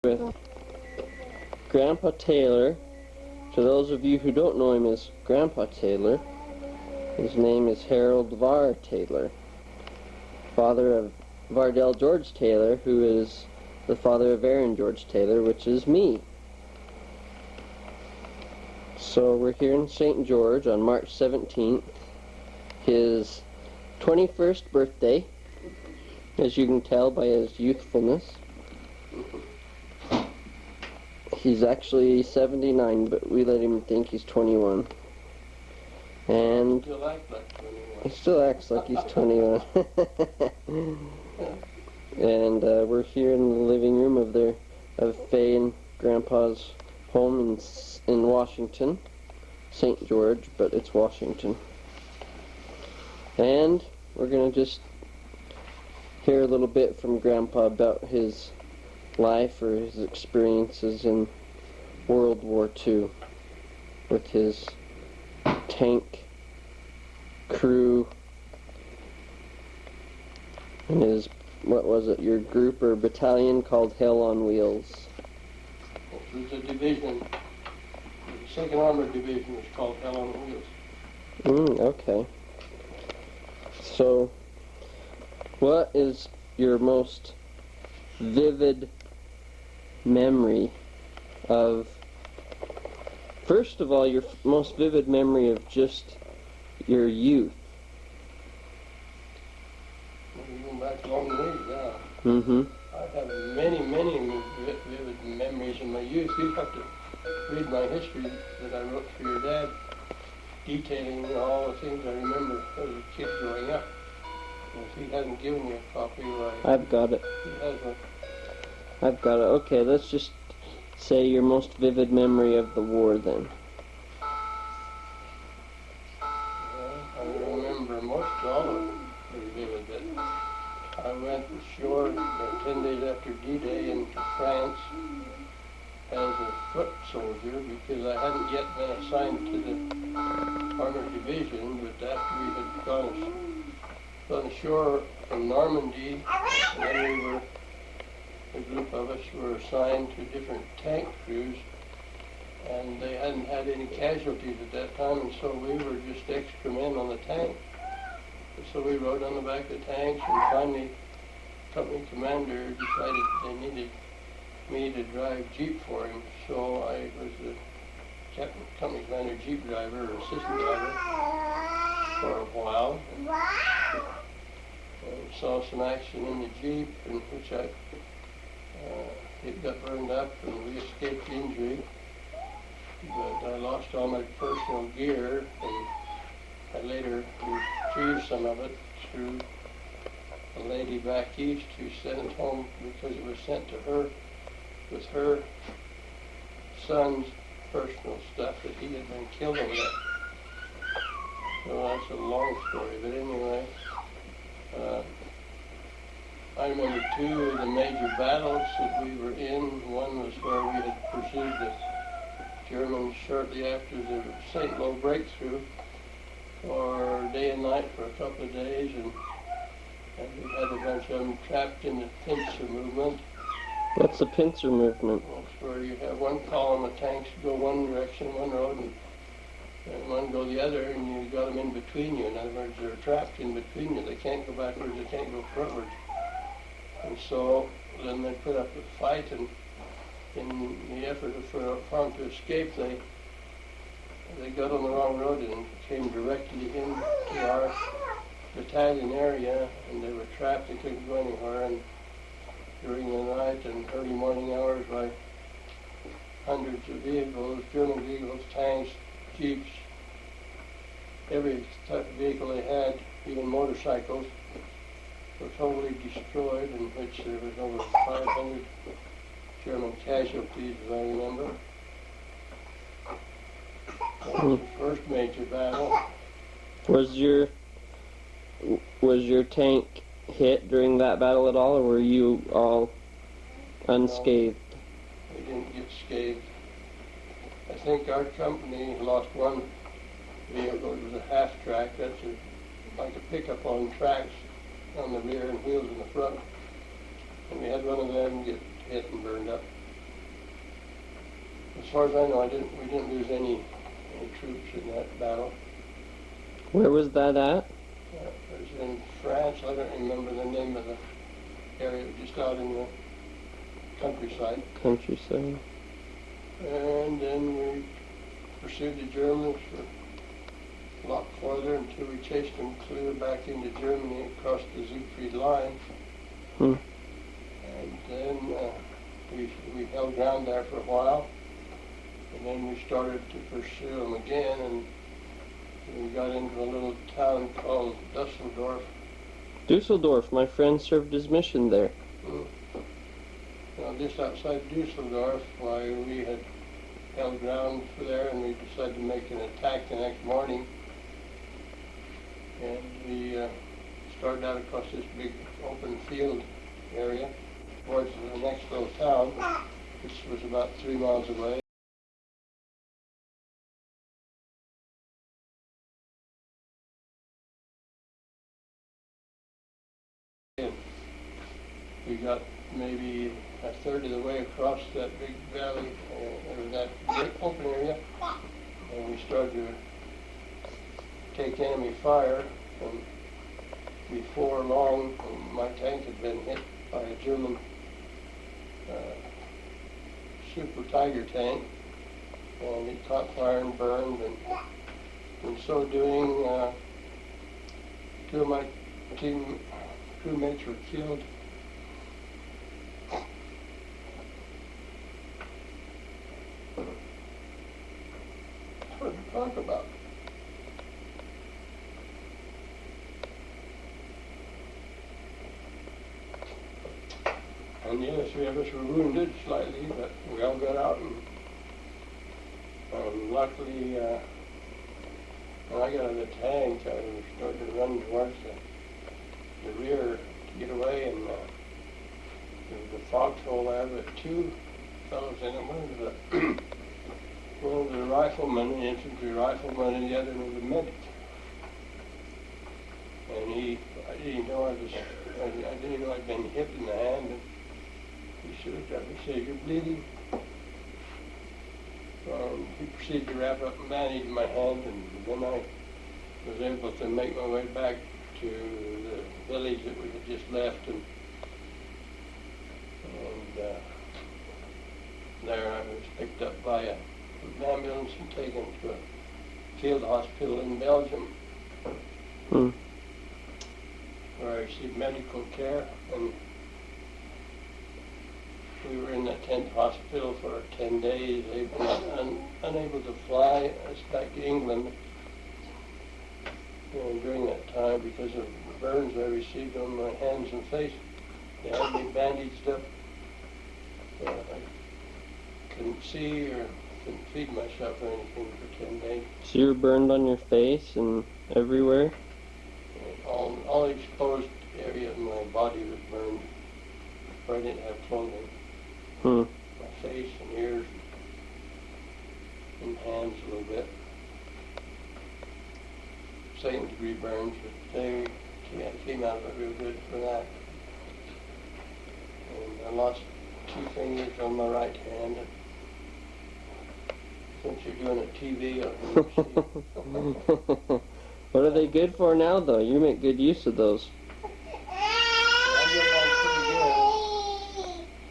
with Grandpa Taylor. For those of you who don't know him as Grandpa Taylor, his name is Harold Varr Taylor, father of Vardell George Taylor, who is the father of Aaron George Taylor, which is me. So we're here in St. George on March 17th, his 21st birthday, as you can tell by his youthfulness. He's actually 79, but we let him think he's 21. And he still acts like he's 21. And we're here in the living room of Faye and Grandpa's home in Washington, St. George, but it's Washington. And we're going to just hear a little bit from Grandpa about his life or his experiences in World War II with his tank crew and his, what was it, your group or battalion called Hell on Wheels. It was a division. The 2nd Armored Division was called Hell on Wheels. Okay. So, what is your most vivid memory of, first of all, your most vivid memory of just your youth? Going back a long ways now. Mm-hmm. I have many vivid memories in my youth. You'd have to read my history that I wrote for your dad, detailing all the things I remember as a kid growing up. And if he hasn't given you a copy, why? I've got it. He has one. I've got it. Okay, let's just say your most vivid memory of the war then. I remember most all of it pretty vivid. That I went ashore 10 days after D-Day into France as a foot soldier because I hadn't yet been assigned to the Armored Division, but after we had gone ashore from Normandy, and then a group of us were assigned to different tank crews, and they hadn't had any casualties at that time, and so we were just extra men on the tank. And so we rode on the back of the tanks, and finally, company commander decided they needed me to drive Jeep for him. So I was the company commander Jeep driver, or assistant driver, for a while. And saw some action in the Jeep, in which it got burned up, and we escaped injury. But I lost all my personal gear, and I later retrieved some of it through a lady back east who sent it home because it was sent to her with her son's personal stuff that he had been killed over that. So that's a long story, but anyway, I remember 2 of the major battles that we were in. One was where we had pursued the Germans shortly after the St. Lo breakthrough for day and night for a couple of days, and we had a bunch of them trapped in the pincer movement. What's the pincer movement? It's where you have one column of tanks go one direction, one road, and one go the other, and you got them in between you. In other words, they're trapped in between you. They can't go backwards, they can't go frontwards. And so then they put up a fight, and in the effort for them to escape, they got on the wrong road and came directly into our battalion area, and they were trapped. They couldn't go anywhere. And during the night and early morning hours, by hundreds of vehicles, German vehicles, tanks, jeeps, every type of vehicle they had, even motorcycles, were totally destroyed, in which there was over 500 German casualties, as I remember. That was the first major battle. Was your tank hit during that battle at all, or were you all unscathed? No, we didn't get scathed. I think our company lost one vehicle. It was a half-track. That's like a pickup on tracks on the rear and wheels in the front. And we had one of them get hit and burned up. As far as I know, we didn't lose any troops in that battle. Where was that at? It was in France. I don't remember the name of the area, just out in the countryside. Countryside. And then we pursued the Germans for a lot farther until we chased them clear back into Germany across the Siegfried line. Hmm. And then we held ground there for a while. And then we started to pursue them again, and we got into a little town called Dusseldorf. Dusseldorf, my friend served his mission there. Now, just outside Dusseldorf, why we had held ground for there, and we decided to make an attack the next morning. And we started out across this big open field area towards the next little town, which was about 3 miles away. And we got maybe a third of the way across that big valley, or that big open area, and we started to take enemy fire. And before long, my tank had been hit by a German Super Tiger tank, and it caught fire and burned. And in so doing, two of my team crewmates were killed. It's hard to talk about. And the other 3 of us were wounded slightly, but we all got out, and luckily, when I got out of the tank, I was starting to run towards the rear to get away, and there was a foxhole there, but 2 fellows in it. One was a rifleman, an infantry rifleman, and the other was a medic. And I didn't know I'd been hit in the hand. And he looked at me and said, "You're bleeding." He proceeded to wrap up and bandage my hand, and then I was able to make my way back to the village that we had just left, and there I was picked up by an ambulance and taken to a field hospital in Belgium, where I received medical care. And we were in the tent hospital for 10 days, unable to fly us back to England. And during that time, because of the burns I received on my hands and face, they had me bandaged up. I couldn't see or couldn't feed myself or anything for 10 days. So you were burned on your face and everywhere? And all the exposed area of my body was burned, where I didn't have clothing. My face and ears and hands a little bit. 2nd degree burns, but they came out of it real good for that. And I lost 2 fingers on my right hand. Since you're doing a TV, I'll see. What are they good for now, though? You make good use of those. I get along pretty good.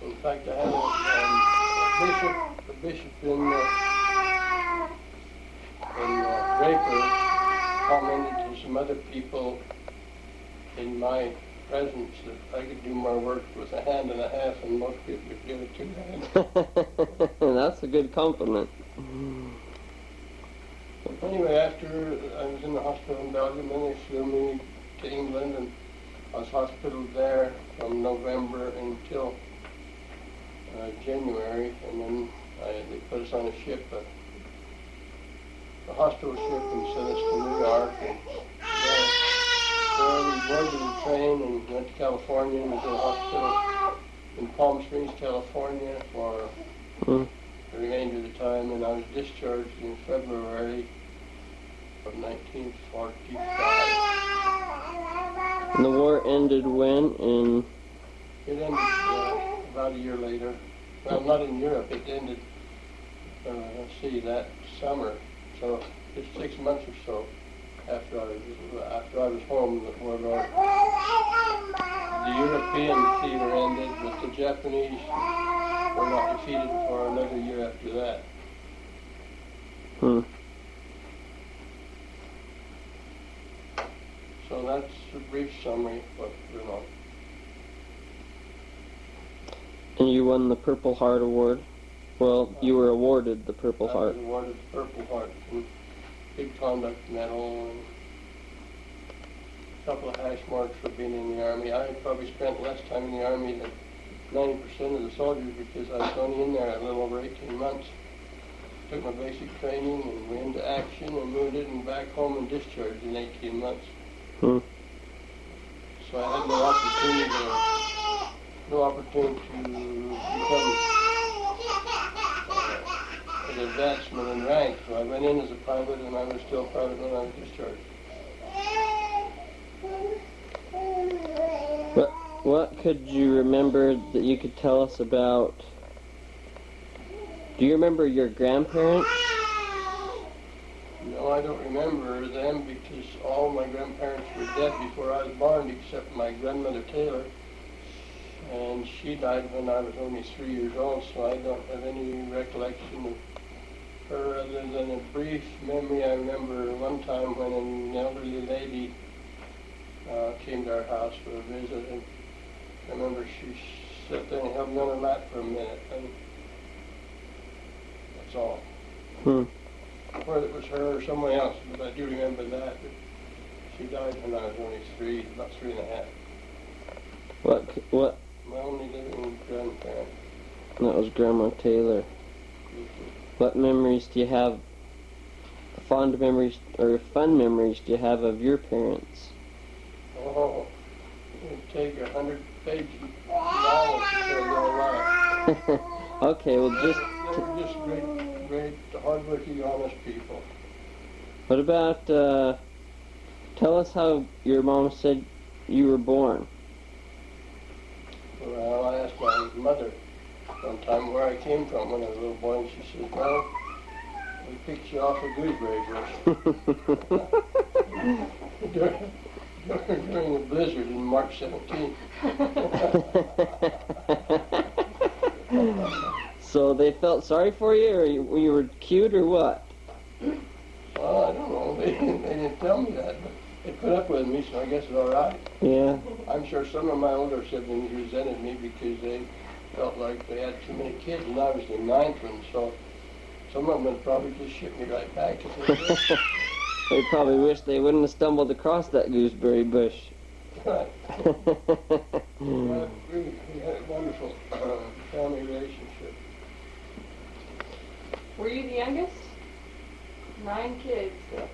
In fact, I had a bishop in Draper commented to some other people in my presence that I could do more work with a hand and a half than most people could do with 2 hands. That's a good compliment. Anyway, after I was in the hospital in Belgium, then they flew me to England, and I was hospitaled there from November until January, and then they put us on a ship, a hospital ship, and sent us to New York. And there we boarded the train and went to California and was in a hospital in Palm Springs, California for the remainder of the time, and I was discharged in February of 1945. And the war ended when? It ended about a year later. Well, not in Europe. It ended let's see, that summer, so just 6 months or so after I was home, where the European theater ended, but the Japanese were not defeated for another year after that. Hmm. So that's a brief summary of what went on. And you won the Purple Heart Award? Well, you were awarded the Purple I Heart. was awarded the Purple Heart and big conduct medal and a couple of hash marks for being in the Army. I probably spent less time in the Army than 90% of the soldiers because I was only in there a little over 18 months. Took my basic training and went into action and moved it and back home and discharged in 18 months. Hmm. So I had no opportunity to become an advancement in rank. So I went in as a private and I was still private when I was discharged. What could you remember that you could tell us about? Do you remember your grandparents? No, I don't remember them because all my grandparents were dead before I was born except my grandmother Taylor. And she died when I was only 3 years old, so I don't have any recollection of her other than a brief memory. I remember one time when an elderly lady came to our house for a visit, and I remember she sat there and held me on her lap for a minute, and that's all. Hmm. Whether it was her or someone else, but I do remember that. But she died when I was only about 3.5. What? My only living grandparent. That was Grandma Taylor. What memories do you have, fond memories or fun memories do you have of your parents? Oh, it would take 100-page novel to tell your life. Okay, well They were just great, hardworking, honest people. what about, tell us how your mom said you were born. Well, I asked my mother one time where I came from when I was a little boy, and she said, well, we picked you off a gooseberry bush. During the blizzard in March 17th. So they felt sorry for you, or you were cute, or what? Well, I don't know. They didn't tell me that, but they put up with me, so I guess it's all right. Yeah. I'm sure some of my older siblings resented me because they felt like they had too many kids, and I was the 9th one, so some of them would probably just ship me right back if they did. They probably wish they wouldn't have stumbled across that gooseberry bush. Right. We had a wonderful family relationship. Were you the youngest? 9 kids. Yeah.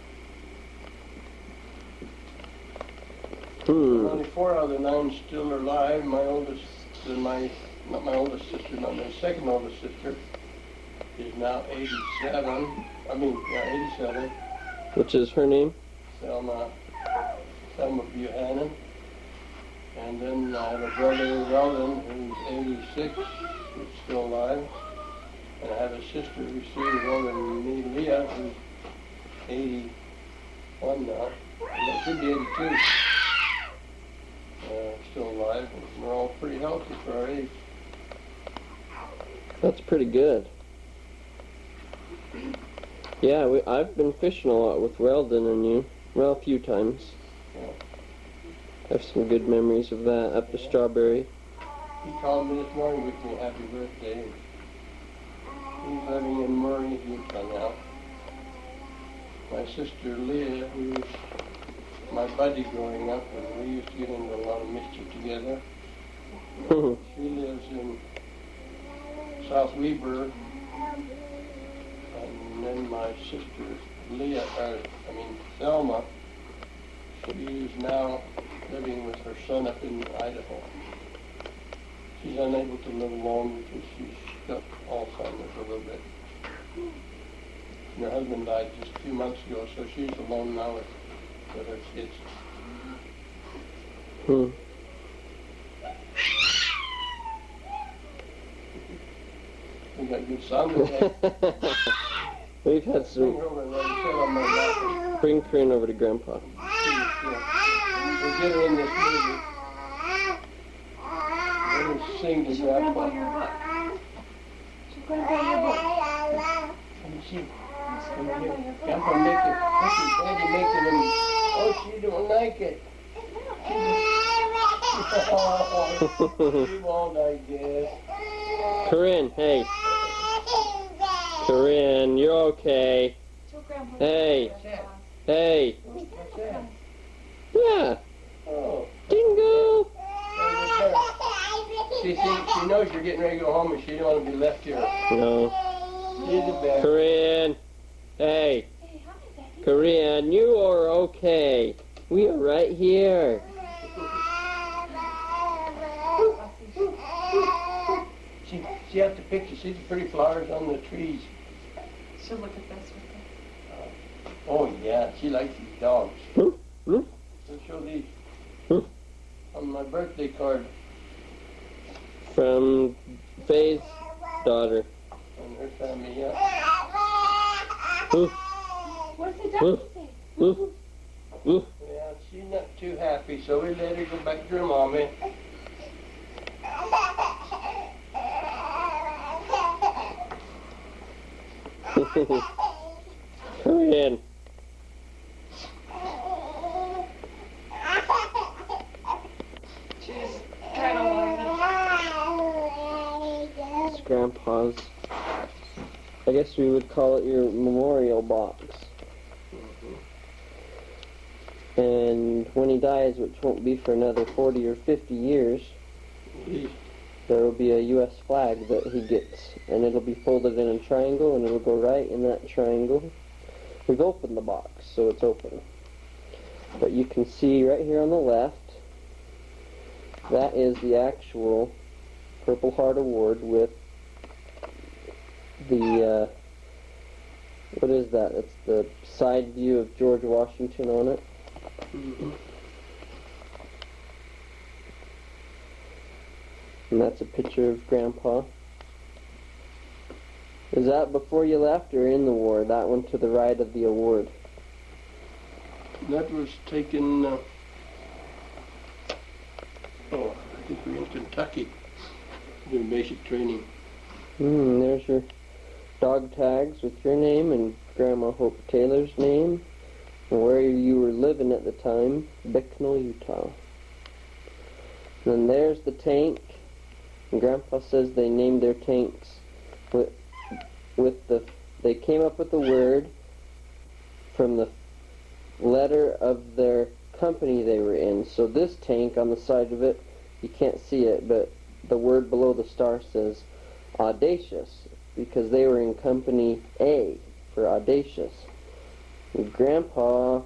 Hmm. Only 4 out of the 9 still are alive. My oldest, not my oldest sister, but my second oldest sister is now 87. 87. Which is her name? Thelma Buchanan. And then I have a brother, Weldon, who's 86, who's still alive. And I have a sister who's 3 years older than me, Leah, who's 81 now. And that should be 82. Still alive. And we're all pretty healthy for our age. That's pretty good. Yeah, I've been fishing a lot with Weldon and you. Well, a few times. Yeah. I have some good memories of that up the Strawberry. He called me this morning with me happy birthday. He's living in Murray, Utah now. My sister Leah, who's my buddy growing up, and we used to get into a lot of mischief together. She lives in South Weber. And then my sister Thelma, she is now living with her son up in Idaho. She's unable to live alone because she's got Alzheimer's a little bit. And her husband died just a few months ago, so she's alone now with her kids. Hmm. We got good sound today. We've had Bring some. her over and let her sit on my lap. Bring Corinne over to Grandpa. We'll get her in this movie. Let her sing to Show Grandpa Grandpa. your book. Show Grandpa your book. Let me see. Show Grandpa your book. Grandpa making cookies. Daddy making them. Oh, she don't like it. She won't, I guess. Corinne, hey. Corinne, you're okay. Show Grandpa Hey. your book. Hey. What's that? Yeah. Oh. Dingo. She knows you're getting ready to go home and she don't want to be left here. No. She's the best. Corinne. Hey. Hey, hi, Daddy. Corinne, you are okay. We are right here. She has to pick. She sees the pretty flowers on the trees. She'll look at this with her. Oh yeah, she likes these dogs. Hmm? Hmm? I'll show these Hmm? on my birthday card From Faye's daughter. on her family. Yeah. Ooh, What does the ooh, dog say? ooh, ooh. Yeah, she's not too happy, so we let her go back to her mommy. Corinne. She's kind of whining. It's Grandpa's. I guess we would call it your memorial box. And when he dies, which won't be for another 40 or 50 years, there will be a U.S. flag that he gets, and it'll be folded in a triangle, and it'll go right in that triangle. We've opened the box, so it's open. But you can see right here on the left, that is the actual Purple Heart Award with the, what is that? It's the side view of George Washington on it. And that's a picture of Grandpa. Is that before you left or in the war? That one to the right of the award. That was taken, I think we were in Kentucky doing basic training. There's your dog tags with your name and Grandma Hope Taylor's name and where you were living at the time, Bicknell, Utah. And then there's the tank. And Grandpa says they named their tanks they came up with the word from the letter of their company they were in. So this tank on the side of it, you can't see it, but the word below the star says audacious, because they were in company A for audacious. And Grandpa,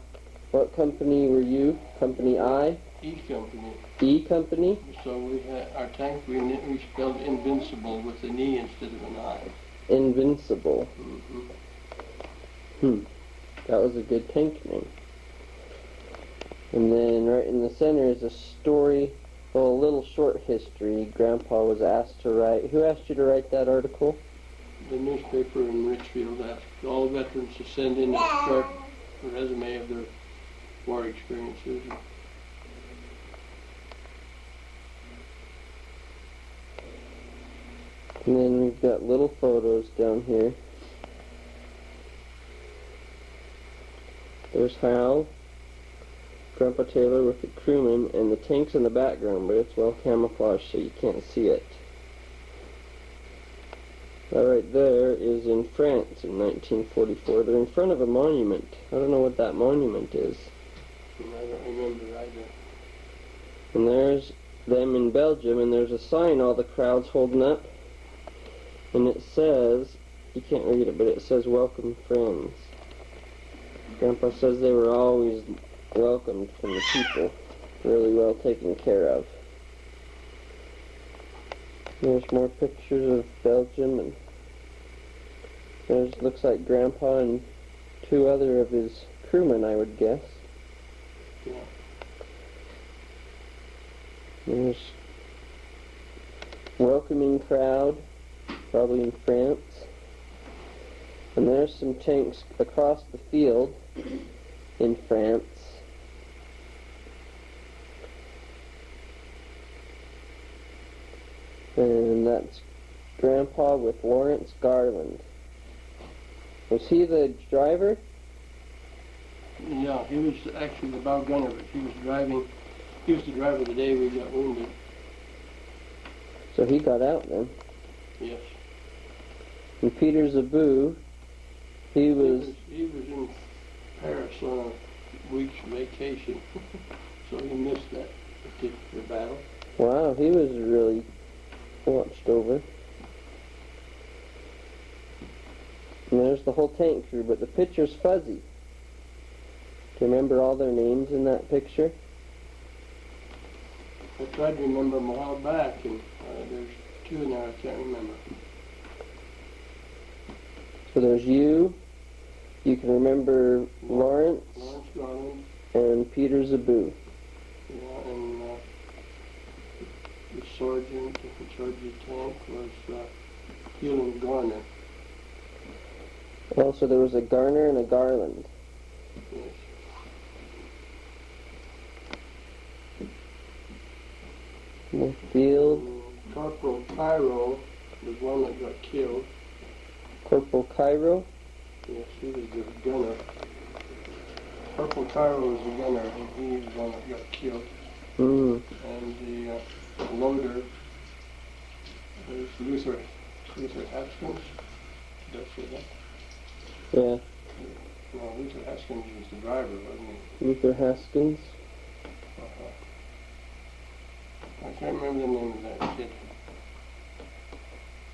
what company were you? Company I? E Company. E Company? So we had our tank, we spelled invincible with an E instead of an I. Invincible. Mm-hmm. That was a good tank name. And then right in the center is a story, a little short history Grandpa was asked to write. Who asked you to write that article? The newspaper in Richfield asked all veterans to send in a short resume of their war experiences. And then we've got little photos down here. There's Hal, Grandpa Taylor with the crewman, and the tank's in the background, but it's well camouflaged so you can't see it. That right there is in France in 1944. They're in front of a monument. I don't know what that monument is. And I don't remember either. And there's them in Belgium, and there's a sign all the crowd's holding up. And it says, you can't read it, but it says, "Welcome, friends." Grandpa says they were always welcomed from the people, really well taken care of. There's more pictures of Belgium, and there's, looks like Grandpa and two other of his crewmen, I would guess. Yeah. There's welcoming crowd probably in France. And there's some tanks across the field in France. And that's Grandpa with Lawrence Garland. Was he the driver? Yeah, he was actually the bow gunner, but he was the driver the day we got wounded. So he got out then. Yes. And Peter Zaboo, he was in Paris on a week's vacation, so he missed that particular battle. wow, he was really watched over. And there's the whole tank crew, but the picture's fuzzy. Do you remember all their names in that picture? I tried to remember them a while back, and there's two in there I can't remember. So there's you. You can remember Lawrence Garland. and Peter Zaboo. Yeah, and the sergeant in charge of the tank was Hewlin Garner. Also, there was a Garner and a Garland. Yes. In the field, And Corporal Cairo was one that got killed. Corporal Cairo. Yes, he was the gunner. Corporal Cairo was the gunner, and he was the one that got killed. Mm. And the loader was Luther Haskins. Did I say that? Yeah, No, Luther Haskins was the driver, wasn't he? Luther Haskins. Uh-huh. I can't remember the name of that kid.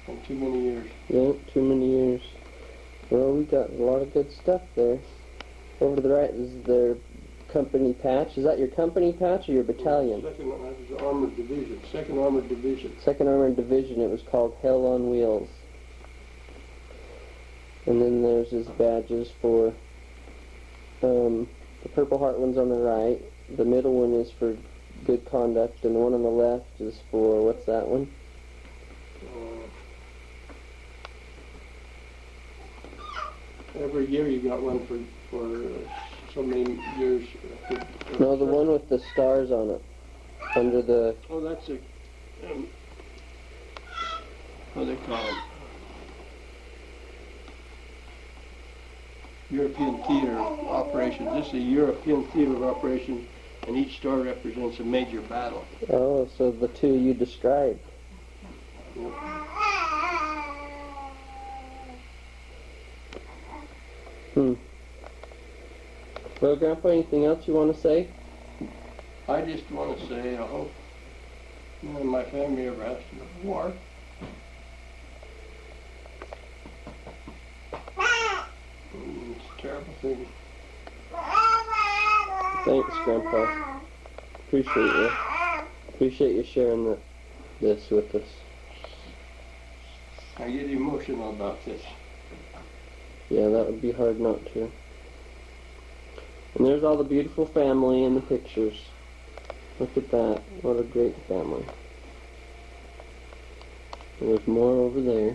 In too many years. Yeah, too many years. Well, we got a lot of good stuff there. Over to the right is their company patch. Is that your company patch or your battalion? That was the Armored Division. Second Armored Division. Second Armored Division. It was called Hell on Wheels. And then there's his badges for the Purple Heart one's on the right. The middle one is for good conduct, and the one on the left is for, what's that one? Every year you got one for so many years. No, the one with the stars on it. Under the... Oh, that's a... what do they call it? European Theater of Operations. This is a European Theater of Operations, and each star represents a major battle. Oh, so the two you described. Well, Grandpa, anything else you want to say? I just want to say I hope none of my family ever has to go to war. It's a terrible thing. Thanks, Grandpa. Appreciate you sharing this with us. I get emotional about this. Yeah, that would be hard not to. And there's all the beautiful family in the pictures. Look at that. What a great family. There's more over there.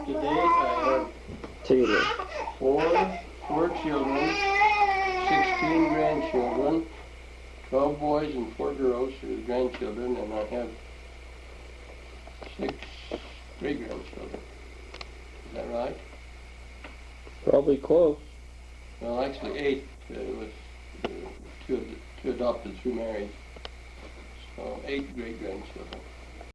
Today I have Taylor. four children, 16 grandchildren, 12 boys and 4 girls who are grandchildren, and I have 6 great-grandchildren. Is that right? Probably close. Well, actually 8 with 2 adopted, 3 married. So 8 great-grandchildren.